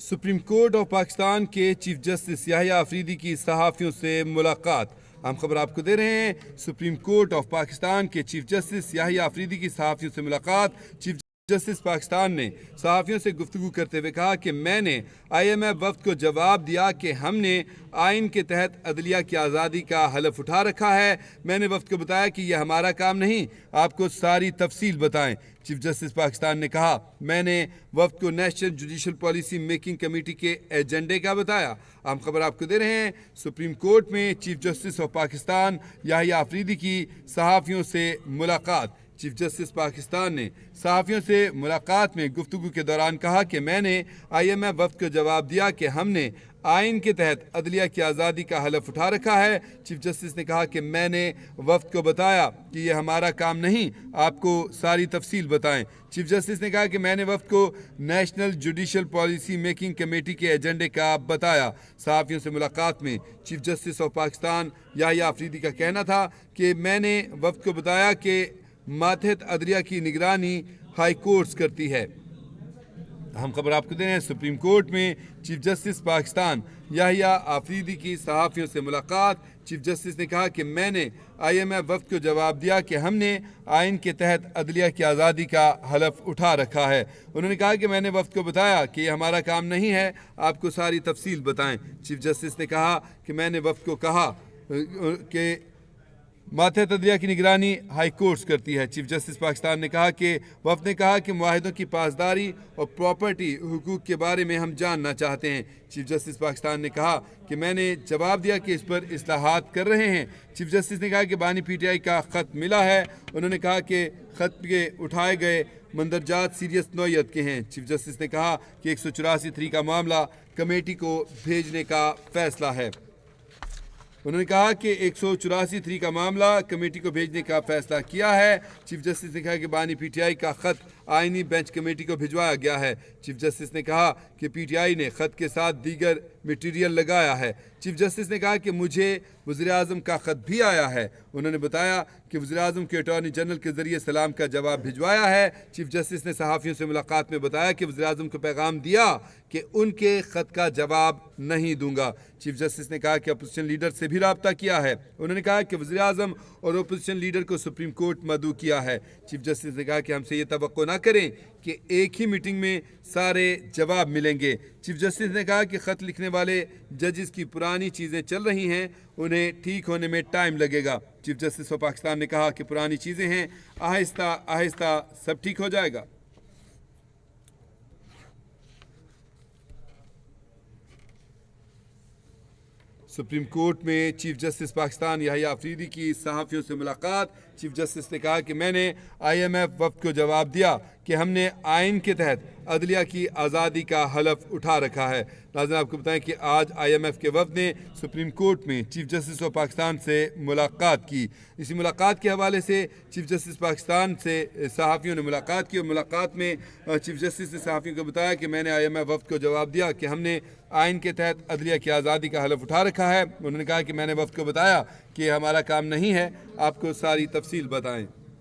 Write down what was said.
Supreme court of Pakistan के chief justice Yahya Afridi की सहाफ़ियों से मुलाकात। हम खबर आपको दे रहे हैं। सुप्रीम कोर्ट ऑफ पाकिस्तान के चीफ जस्टिस याहिया अफरीदी की सहाफ़ियों से मुलाकात। चीफ जस्टिस पाकिस्तान ने सहाफ़ियों से गुफ्तगू करते हुए कहा कि मैंने IMF वफ़द को जवाब दिया कि हमने आइन के तहत अदलिया की आज़ादी का हलफ उठा रखा है। मैंने वफ़द को बताया कि यह हमारा काम नहीं, आपको सारी तफसील बताएं। चीफ जस्टिस पाकिस्तान ने कहा, मैंने वफ़द को national judicial policy making committee के एजेंडे का बताया। हम खबर आपको दे रहे हैं। सुप्रीम कोर्ट में chief justice of Pakistan Yahya Afridi की सहाफ़ियों से मुलाकात। चीफ जस्टिस पाकिस्तान ने सहाफ़ियों से मुलाकात में गुफ्तगू के दौरान कहा कि मैंने IMF वफ़द को जवाब दिया कि हमने आइन के तहत अदलिया की आज़ादी का हलफ उठा रखा है। चीफ जस्टिस ने कहा कि मैंने वफ़द को बताया कि यह हमारा काम नहीं, आपको सारी तफसील बताएं। चीफ जस्टिस ने कहा कि मैंने वफ़द को national judicial policy making committee के एजेंडे का बताया। सहाफ़ियों से मुलाकात में chief justice of Pakistan Yahya Afridi का कहना था कि मैंने वफ़द को बताया कि मातहत अदलिया की निगरानी हाई कोर्ट्स करती है। हम खबर आपको दे रहे हैं। सुप्रीम कोर्ट में चीफ जस्टिस पाकिस्तान याहिया अफरीदी की सहाफ़ियों से मुलाकात। चीफ जस्टिस ने कहा कि मैंने IMF वफ़द को जवाब दिया कि हमने आइन के तहत अदलिया की आज़ादी का हलफ उठा रखा है। उन्होंने कहा कि मैंने वफ़द को बताया कि यह हमारा काम नहीं है, आपको सारी तफसील बताएं। चीफ जस्टिस ने कहा कि मैंने वफ़द को कहा कि मातहत अदलिया की निगरानी हाई कोर्ट्स करती है। चीफ जस्टिस पाकिस्तान ने कहा कि वफ़द ने कहा कि मुआहिदों की पासदारी और प्रॉपर्टी हुकूक के बारे में हम जानना चाहते हैं। चीफ जस्टिस पाकिस्तान ने कहा कि मैंने जवाब दिया कि इस पर इस्लाहात कर रहे हैं। चीफ जस्टिस ने कहा कि बानी PTI का ख़त मिला है। उन्होंने कहा कि ख़त के उठाए गए मंदरजात सीरियस नौयत के हैं। चीफ जस्टिस ने कहा कि 184(3) का मामला कमेटी को भेजने का फ़ैसला है। उन्होंने कहा कि 184(3) का मामला कमेटी को भेजने का फैसला किया है। चीफ जस्टिस ने कहा कि बानी PTI का ख़त आइनी बेंच कमेटी को भिजवाया गया है। चीफ जस्टिस ने कहा कि PTI ने ख़त के साथ दीगर मटीरियल लगाया है। चीफ जस्टिस ने कहा कि मुझे वज़ीर-ए-आज़म का ख़त भी आया है। उन्होंने बताया कि वज़ीर-ए-आज़म के अटॉर्नी जनरल के ज़रिए सलाम का जवाब भिजवाया है। चीफ जस्टिस ने सहाफ़ियों से मुलाकात में बताया कि वज़ीर-ए-आज़म को पैगाम दिया कि उनके ख़त का जवाब नहीं दूंगा। चीफ जस्टिस ने कहा कि अपोजिशन लीडर से भी रब्ता किया है। उन्होंने कहा कि वज़ीर-ए-आज़म और अपोजिशन लीडर को सुप्रीम कोर्ट मदऊ किया है। चीफ जस्टिस ने कहा कि हमसे ये तवक्को ना करें कि एक ही मीटिंग में सारे जवाब मिलेंगे। चीफ जस्टिस ने कहा कि ख़त लिखने वाले जजेस की पुरानी चीज़ें चल रही हैं, उन्हें ठीक होने में टाइम लगेगा। चीफ जस्टिस ऑफ पाकिस्तान ने कहा कि पुरानी चीज़ें हैं, आहिस्ता आहिस्ता सब ठीक हो जाएगा। सुप्रीम कोर्ट में चीफ जस्टिस पाकिस्तान याहिया अफरीदी की सहाफ़ियों से मुलाकात। चीफ जस्टिस ने कहा कि मैंने IMF वफ़द को जवाब दिया कि हमने आइन के तहत अदलिया की आज़ादी का हलफ उठा रखा है। नाज़रीन, आपको बताएं कि आज IMF के वफ़द ने सुप्रीम कोर्ट में चीफ जस्टिस ऑफ पाकिस्तान से मुलाकात की। इसी मुलाकात के हवाले से चीफ जस्टिस पाकिस्तान से सहाफ़ियों ने मुलाकात की और मुलाकात में चीफ जस्टिस ने सहाफ़ियों को बताया कि मैंने IMF वफ़द को जवाब दिया कि हमने आइन के तहत अदलिया की आज़ादी का हलफ उठा रखा है। उन्होंने कहा कि मैंने वफ़द को बताया कि हमारा काम नहीं है, आपको सारी तफसील बताएं।